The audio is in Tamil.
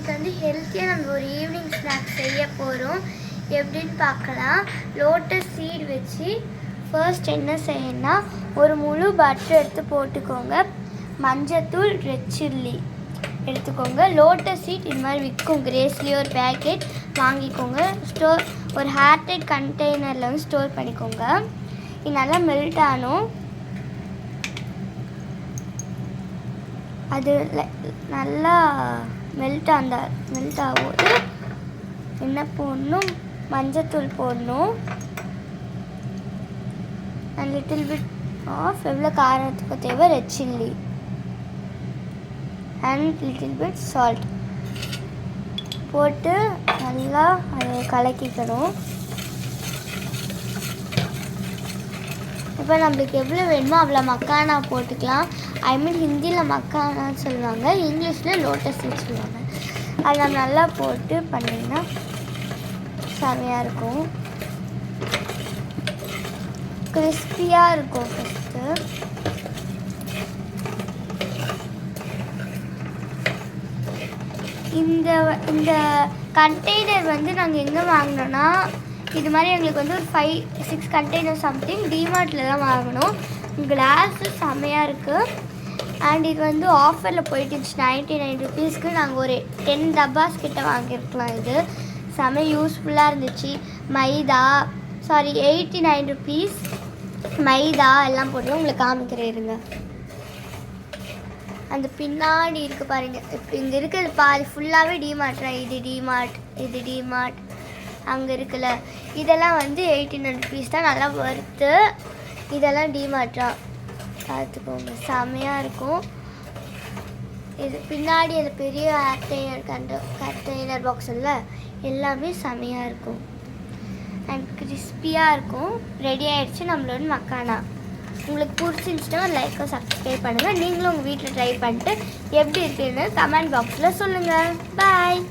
இன்றைக்கி வந்து ஹெல்த்தியாக நம்ம ஒரு ஈவினிங் ஸ்நாக்ஸ் செய்ய போகிறோம். எப்படின்னு பார்க்கலாம். லோட்டஸ் சீட் வச்சு ஃபர்ஸ்ட் என்ன செய்யணும்னா, ஒரு முழு பட்டர் எடுத்து போட்டுக்கோங்க. மஞ்சத்தூள், ரெட் சில்லி எடுத்துக்கோங்க. லோட்டஸ் சீட் இது மாதிரி விற்கும், கிரேஸ்லேயே ஒரு பேக்கெட் வாங்கிக்கோங்க. ஒரு ஹேர்டைட் கண்டெய்னரில் வந்து ஸ்டோர் பண்ணிக்கோங்க. இது நல்லா மெல்ட் ஆகணும். அது நல்லா மெல்ட் ஆகும்போது என்ன போடணும், மஞ்சத்தூள் போடணும். அண்ட் லிட்டில் பிட் ஆஃப் எவ்வளோ காரத்துக்கு தேவை red chilli and little bit salt போட்டு நல்லா அதை கலக்கிக்கணும். இப்போ நம்மளுக்கு எவ்வளோ வேணுமோ அவ்வளோ மக்கானா போட்டுக்கலாம். ஹிந்தியில் மக்கானான்னு சொல்லுவாங்க, இங்கிலீஷில் லோட்டஸ் சீட் சொல்லுவாங்க. அதை நம்ம நல்லா போட்டு பண்ணிங்கன்னா செமையாக இருக்கும், கிறிஸ்பியாக இருக்கும். ஃபஸ்ட்டு இந்த கண்டெய்னர் வந்து நாங்கள் எங்கே வாங்கினோன்னா, இது மாதிரி எங்களுக்கு வந்து ஒரு 5-6 கண்டெய்னர் சம்திங் டிமார்ட்டில் தான் வாங்கினோம். கிளாஸு செமையாக இருக்குது. அண்ட் இது வந்து ஆஃபரில் போயிட்டு இருந்துச்சு 99 ருபீஸ்க்கு. நாங்கள் ஒரு 10 டப்பாஸ் கிட்ட வாங்கியிருக்கலாம். இது செம யூஸ்ஃபுல்லாக இருந்துச்சு. 89 ருபீஸ் மைதா எல்லாம் போட்டு உங்களுக்கு காமிக்கிறேன் இருங்க. அந்த பின்னாடி இருக்குது பாருங்கள். இப்போ இங்கே இருக்கிறது பாதி ஃபுல்லாகவே டிமார்ட்ரா. இது டிமார்ட் அங்கே இருக்குல்ல, இதெல்லாம் வந்து 89 ருபீஸ் தான், நல்லா வறுத்து. இதெல்லாம் டிமார்ட்ரா, பார்த்துக்கோங்க, செமையாக இருக்கும். இது பின்னாடி அந்த பெரிய கண்டெய்னர் பாக்ஸ் இல்லை, எல்லாமே செமையாக இருக்கும் அண்ட் கிறிஸ்பியாக இருக்கும். ரெடி ஆகிடுச்சு நம்மளோட மக்கானா. உங்களுக்கு பிடிச்சிருந்துச்சுன்னா லைக்கை சப்ஸ்கிரைப் பண்ணுங்கள். நீங்களும் உங்கள் வீட்டில் ட்ரை பண்ணிட்டு எப்படி இருக்குன்னு கமெண்ட் பாக்ஸில் சொல்லுங்கள். பாய்.